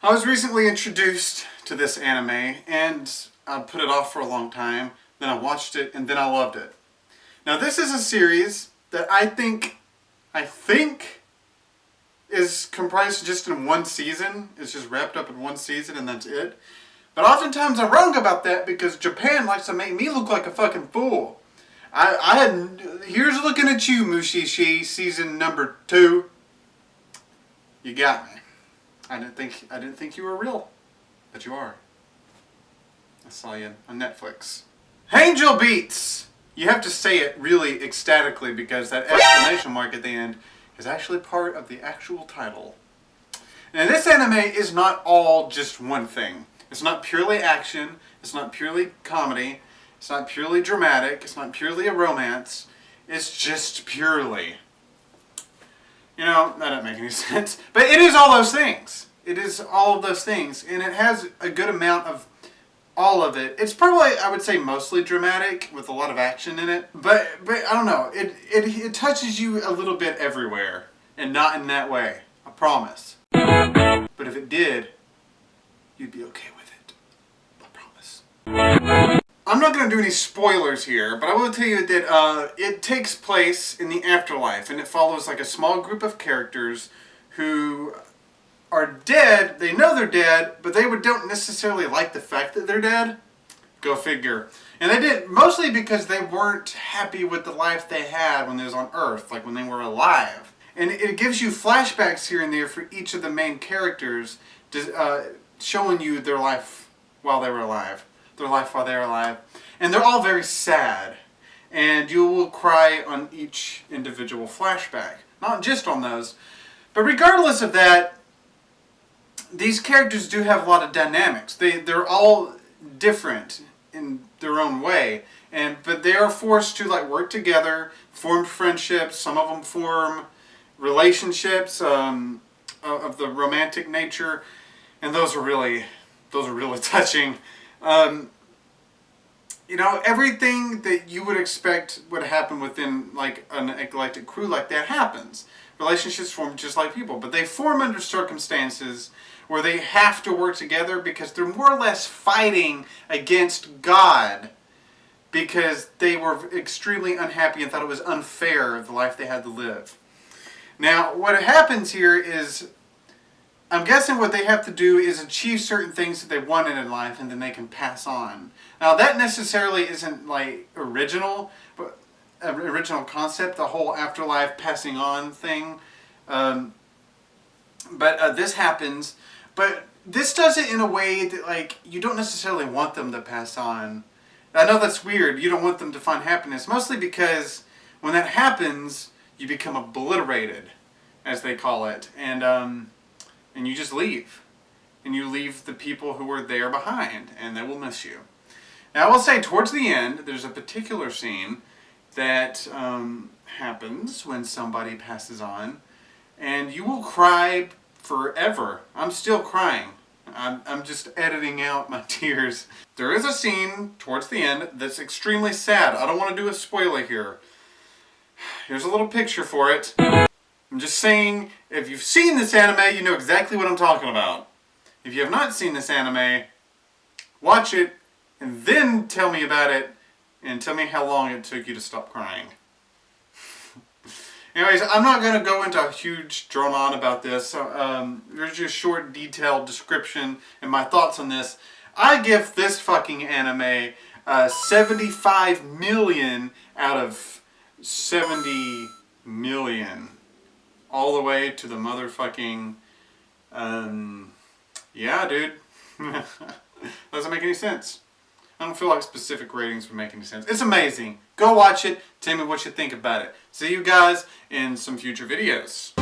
I was recently introduced to this anime and I put it off for a long time. Then I watched it and then I loved it. Now this is a series that I think is comprised just in one season. It's just wrapped up in one season and that's it. But oftentimes I'm wrong about that because Japan likes to make me look like a fucking fool. Here's looking at you, Mushishi, season number 2. You got me. I didn't think you were real, but you are. I saw you on Netflix. Angel Beats! You have to say it really ecstatically because that exclamation mark at the end is actually part of the actual title. Now this anime is not all just one thing. It's not purely action, it's not purely comedy, it's not purely dramatic, it's not purely a romance, it's just purely. You know, that doesn't make any sense. But it is all those things. It is all of those things. And it has a good amount of all of it. It's probably, I would say, mostly dramatic with a lot of action in it. But I don't know. It touches you a little bit everywhere. And not in that way. I promise. But if it did, you'd be okay with it. I promise. I'm not going to do any spoilers here, but I will tell you that it takes place in the afterlife, and it follows like a small group of characters who are dead. They know they're dead, but they don't necessarily like the fact that they're dead. Go figure. And they did mostly because they weren't happy with the life they had when they was on Earth, like when they were alive. And it gives you flashbacks here and there for each of the main characters, showing you their life while they were alive. Their life while they're alive. And they're all very sad. And you will cry on each individual flashback. Not just on those. But regardless of that, these characters do have a lot of dynamics. They're all different in their own way. But they are forced to like work together, form friendships. Some of them form relationships of the romantic nature. And those are really touching. You know, everything that you would expect would happen within like an eclectic crew like that happens. Relationships form just like people, but they form under circumstances where they have to work together because they're more or less fighting against God because they were extremely unhappy and thought it was unfair the life they had to live. Now, what happens here is, I'm guessing what they have to do is achieve certain things that they wanted in life and then they can pass on. Now that necessarily isn't like original concept, the whole afterlife passing on thing. But this happens. But this does it in a way that like you don't necessarily want them to pass on. I know that's weird. You don't want them to find happiness. Mostly because when that happens, you become obliterated, as they call it. And you just leave. And you leave the people who were there behind. And they will miss you. Now I will say, towards the end, there's a particular scene that happens when somebody passes on. And you will cry forever. I'm still crying. I'm just editing out my tears. There is a scene towards the end that's extremely sad. I don't want to do a spoiler here. Here's a little picture for it. I'm just saying, if you've seen this anime, you know exactly what I'm talking about. If you have not seen this anime, watch it, and then tell me about it, and tell me how long it took you to stop crying. Anyways, I'm not going to go into a huge drone on about this. There's just a short, detailed description and my thoughts on this. I give this fucking anime 75 million out of 70 million. All the way to the motherfucking... yeah, dude. Doesn't make any sense. I don't feel like specific ratings would make any sense. It's amazing. Go watch it. Tell me what you think about it. See you guys in some future videos.